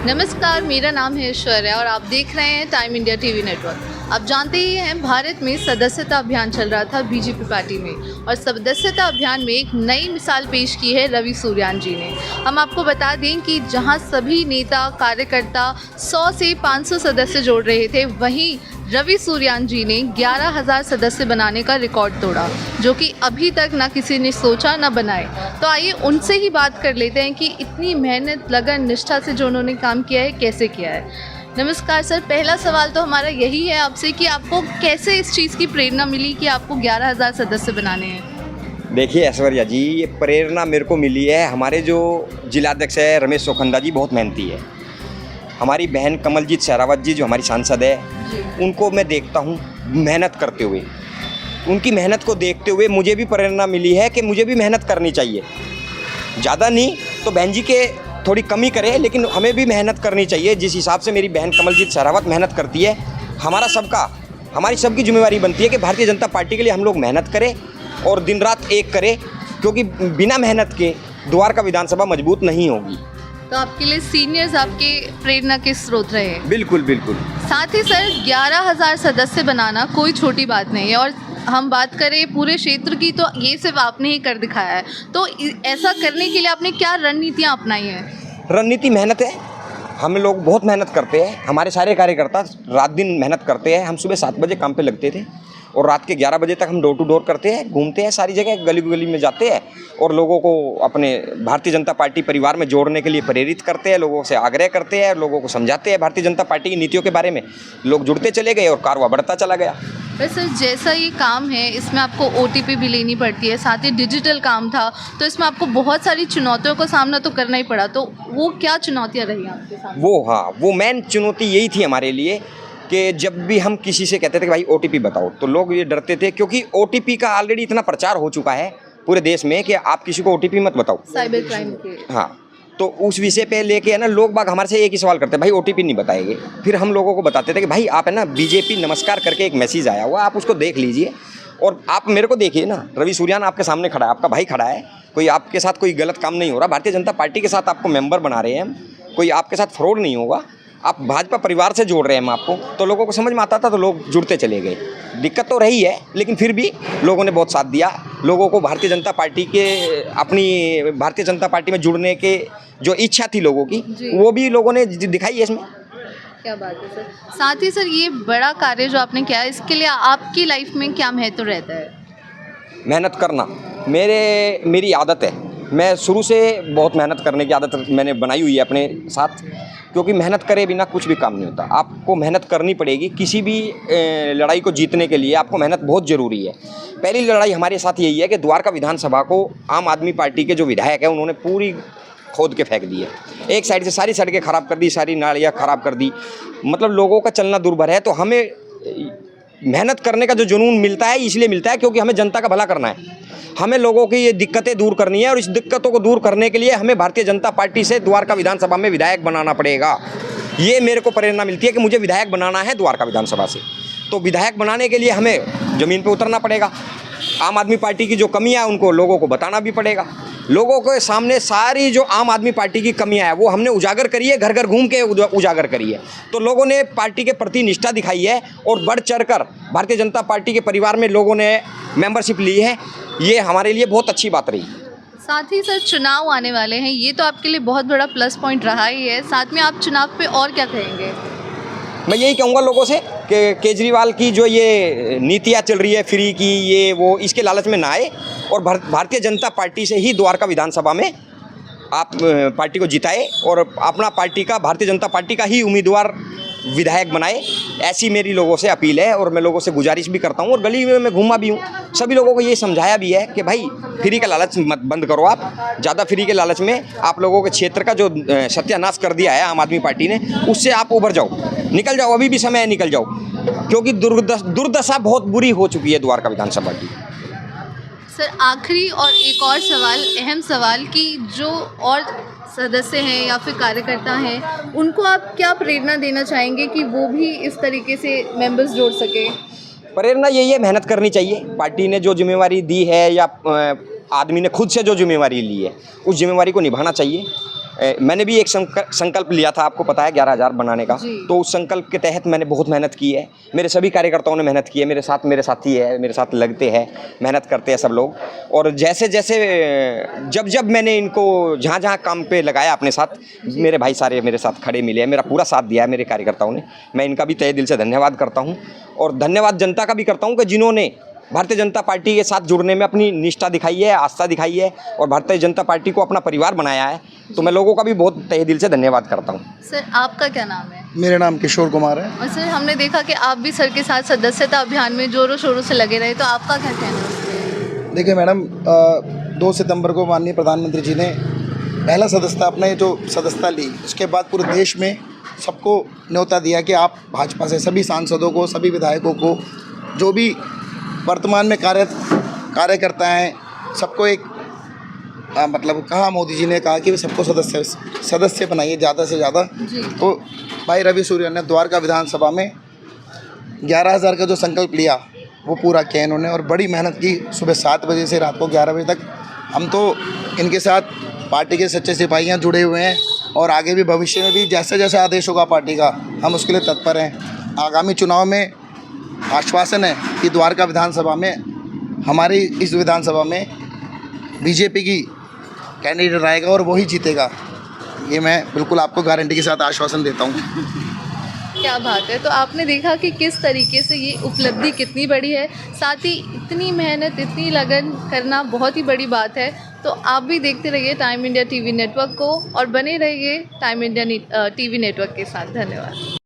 नमस्कार, मेरा नाम है ऐश्वर्या और आप देख रहे हैं टाइम इंडिया टीवी नेटवर्क। आप जानते ही हैं, भारत में सदस्यता अभियान चल रहा था बीजेपी पार्टी में, और सदस्यता अभियान में एक नई मिसाल पेश की है रवि सूर्यान जी ने। हम आपको बता दें कि जहां सभी नेता कार्यकर्ता 100 से 500 सदस्य जोड़ रहे थे, वहीं रवि सूर्यान जी ने 11,000 सदस्य बनाने का रिकॉर्ड तोड़ा, जो कि अभी तक ना किसी ने सोचा ना बनाए। तो आइए उनसे ही बात कर लेते हैं कि इतनी मेहनत, लगन, निष्ठा से जो उन्होंने काम किया है, कैसे किया है। नमस्कार सर, पहला सवाल तो हमारा यही है आपसे कि आपको कैसे इस चीज़ की प्रेरणा मिली कि आपको 11,000 सदस्य बनाने हैं। देखिए ऐश्वर्या जी, ये प्रेरणा मेरे को मिली है, हमारे जो जिलाध्यक्ष है रमेश चोखंदा जी बहुत मेहनती है। हमारी बहन कमलजीत सहरावत जी जो हमारी सांसद है, उनको मैं देखता हूँ मेहनत करते हुए। उनकी मेहनत को देखते हुए मुझे भी प्रेरणा मिली है कि मुझे भी मेहनत करनी चाहिए। ज़्यादा नहीं तो बहन जी के थोड़ी कमी करे, लेकिन हमें भी मेहनत करनी चाहिए। जिस हिसाब से मेरी बहन कमलजीत सहरावत मेहनत करती है, हमारी सबकी जिम्मेवारी बनती है कि भारतीय जनता पार्टी के लिए हम लोग मेहनत करें और दिन रात एक करें, क्योंकि बिना मेहनत के द्वारका विधानसभा मजबूत नहीं होगी। तो आपके लिए सीनियर्स आपके प्रेरणा के स्रोत रहे हैं। बिल्कुल बिल्कुल। साथ ही सर, 11,000 सदस्य बनाना कोई छोटी बात नहीं है, और हम बात करें पूरे क्षेत्र की तो ये सिर्फ आपने ही कर दिखाया है। तो ऐसा करने के लिए आपने क्या रणनीतियाँ अपनाई हैं? रणनीति मेहनत है। हम लोग बहुत मेहनत करते हैं, हमारे सारे कार्यकर्ता रात दिन मेहनत करते हैं। हम सुबह 7 बजे काम पे लगते थे और रात के 11 बजे तक हम डोर टू डोर करते हैं, घूमते हैं, सारी जगह गली गली में जाते हैं और लोगों को अपने भारतीय जनता पार्टी परिवार में जोड़ने के लिए प्रेरित करते हैं, लोगों से आग्रह करते हैं, लोगों को समझाते हैं भारतीय जनता पार्टी की नीतियों के बारे में। लोग जुड़ते चले गए और कारवा बढ़ता चला गया। वैसे जैसा ये काम है, इसमें आपको OTP भी लेनी पड़ती है, साथ ही डिजिटल काम था, तो इसमें आपको बहुत सारी चुनौतियों का सामना तो करना ही पड़ा। तो वो क्या चुनौतियाँ रही आपके सामने? वो मेन चुनौती यही थी हमारे लिए कि जब भी हम किसी से कहते थे कि भाई OTP बताओ, तो लोग ये डरते थे, क्योंकि OTP का ऑलरेडी इतना प्रचार हो चुका है पूरे देश में कि आप किसी को OTP मत बताओ। साइबर क्राइम के। हाँ, तो उस विषय पे लेके है ना, लोग बाग हमारे से एक ही सवाल करते हैं, भाई OTP नहीं बताएंगे। फिर हम लोगों को बताते थे कि भाई आप है ना, बीजेपी नमस्कार करके एक मैसेज आया हुआ, आप उसको देख लीजिए और आप मेरे को देखिए ना, रवि सूर्यान आपके सामने खड़ा है, आपका भाई खड़ा है, कोई आपके साथ कोई गलत काम नहीं हो रहा, भारतीय जनता पार्टी के साथ आपको मेंबर बना रहे हैं हम, कोई आपके साथ फ्रॉड नहीं होगा, आप भाजपा परिवार से जोड़ रहे हैं हम आपको। तो लोगों को समझ में आता था, तो लोग जुड़ते चले गए। दिक्कत तो रही है, लेकिन फिर भी लोगों ने बहुत साथ दिया। लोगों को भारतीय जनता पार्टी में जुड़ने के जो इच्छा थी लोगों की, वो भी लोगों ने दिखाई है इसमें। क्या बात है सर। साथ ही सर, ये बड़ा कार्य जो आपने किया, इसके लिए आपकी लाइफ में क्या महत्व रहता है? मेहनत करना मेरी आदत है। मैं शुरू से बहुत मेहनत करने की आदत मैंने बनाई हुई है अपने साथ, क्योंकि मेहनत करे बिना कुछ भी काम नहीं होता। आपको मेहनत करनी पड़ेगी। किसी भी लड़ाई को जीतने के लिए आपको मेहनत बहुत ज़रूरी है। पहली लड़ाई हमारे साथ यही है कि द्वारका विधानसभा को आम आदमी पार्टी के जो विधायक हैं, उन्होंने पूरी खोद के फेंक दी है। एक साइड से सारी सड़कें ख़राब कर दी, सारी नालियाँ ख़राब कर दी, मतलब लोगों का चलना दुर्भर है। तो हमें मेहनत करने का जो जुनून मिलता है, इसलिए मिलता है क्योंकि हमें जनता का भला करना है, हमें लोगों की ये दिक्कतें दूर करनी है, और इस दिक्कतों को दूर करने के लिए हमें भारतीय जनता पार्टी से द्वारका विधानसभा में विधायक बनाना पड़ेगा। ये मेरे को प्रेरणा मिलती है कि मुझे विधायक बनाना है द्वारका विधानसभा से। तो विधायक बनाने के लिए हमें ज़मीन पर उतरना पड़ेगा। आम आदमी पार्टी की जो कमियाँ हैं उनको लोगों को बताना भी पड़ेगा। लोगों के सामने सारी जो आम आदमी पार्टी की कमियां हैं वो हमने उजागर करी है, घर घर घूम के उजागर करी है। तो लोगों ने पार्टी के प्रति निष्ठा दिखाई है और बढ़ चढ़कर भारतीय जनता पार्टी के परिवार में लोगों ने मेंबरशिप ली है। ये हमारे लिए बहुत अच्छी बात रही। साथ ही सर, चुनाव आने वाले हैं, ये तो आपके लिए बहुत बड़ा प्लस पॉइंट रहा ही है। साथ में आप चुनाव पे और क्या कहेंगे? मैं यही कहूँगा लोगों से कि केजरीवाल की जो ये नीतियाँ चल रही है फ्री की, ये वो, इसके लालच में ना आए और भारतीय जनता पार्टी से ही द्वारका विधानसभा में आप पार्टी को जिताए और अपना पार्टी का, भारतीय जनता पार्टी का ही उम्मीदवार विधायक बनाए। ऐसी मेरी लोगों से अपील है और मैं लोगों से गुजारिश भी करता हूँ, और गली में मैं घूमा भी हूँ, सभी लोगों को ये समझाया भी है कि भाई फ्री का लालच मत बंद करो। आप ज़्यादा फ्री के लालच में आप लोगों के क्षेत्र का जो सत्यानाश कर दिया है आम आदमी पार्टी ने, उससे आप उभर जाओ, निकल जाओ, अभी भी समय है, निकल जाओ, क्योंकि दुर्दशा बहुत बुरी हो चुकी है द्वारका विधानसभा की। सर, आखिरी और एक और सवाल, अहम सवाल, कि जो और सदस्य हैं या फिर कार्यकर्ता हैं, उनको आप क्या प्रेरणा देना चाहेंगे कि वो भी इस तरीके से मेंबर्स जोड़ सके? प्रेरणा यही है, मेहनत करनी चाहिए। पार्टी ने जो जिम्मेवारी दी है या आदमी ने खुद से जो जिम्मेवारी ली है उस जिम्मेवारी को निभाना चाहिए। मैंने भी एक संकल्प लिया था, आपको पता है, 11,000 बनाने का। तो उस संकल्प के तहत मैंने बहुत मेहनत की है। मेरे सभी कार्यकर्ताओं ने मेहनत की है, मेरे साथी है, मेरे साथ लगते हैं, मेहनत करते हैं सब लोग। और जैसे जैसे जब मैंने इनको जहाँ जहाँ काम पे लगाया अपने साथ, मेरे भाई सारे मेरे साथ खड़े मिले हैं, मेरा पूरा साथ दिया है मेरे कार्यकर्ताओं ने। मैं इनका भी तहे दिल से धन्यवाद करता हूँ और धन्यवाद जनता का भी करता हूँ कि जिन्होंने भारतीय जनता पार्टी के साथ जुड़ने में अपनी निष्ठा दिखाई है, आस्था दिखाई है और भारतीय जनता पार्टी को अपना परिवार बनाया है। तो मैं लोगों का भी बहुत तहे दिल से धन्यवाद करता हूँ। सर आपका क्या नाम है? मेरा नाम किशोर कुमार है। और सर हमने देखा कि आप भी सर के साथ सदस्यता अभियान में जोरों शोरों से लगे रहे, तो आपका क्या कहना है? देखिए मैडम, 2 सितंबर को माननीय प्रधानमंत्री जी ने पहला सदस्यता अपने जो सदस्यता ली, उसके बाद पूरे देश में सबको न्योता दिया कि आप भाजपा से सभी सांसदों को, सभी विधायकों को, जो भी वर्तमान में कार्यकर्ता हैं, सबको एक मतलब कहा, मोदी जी ने कहा कि सबको सदस्य बनाइए ज़्यादा से ज़्यादा। तो भाई रवि सूर्या ने द्वारका विधानसभा में 11,000 का जो संकल्प लिया वो पूरा किया इन्होंने और बड़ी मेहनत की। सुबह 7 बजे से रात को 11 बजे तक हम तो इनके साथ पार्टी के सच्चे सिपाहियाँ जुड़े हुए हैं और आगे भी भविष्य में भी जैसे जैसे आदेश होगा पार्टी का, हम उसके लिए तत्पर हैं। आगामी चुनाव में आश्वासन है कि द्वारका विधानसभा में, हमारी इस विधानसभा में बीजेपी की कैंडिडेट आएगा और वही जीतेगा। ये मैं बिल्कुल आपको गारंटी के साथ आश्वासन देता हूँ। क्या बात है। तो आपने देखा कि किस तरीके से ये उपलब्धि कितनी बड़ी है, साथ ही इतनी मेहनत, इतनी लगन करना बहुत ही बड़ी बात है। तो आप भी देखते रहिए टाइम इंडिया टीवी नेटवर्क को और बने रहिए टाइम इंडिया टीवी नेटवर्क के साथ। धन्यवाद।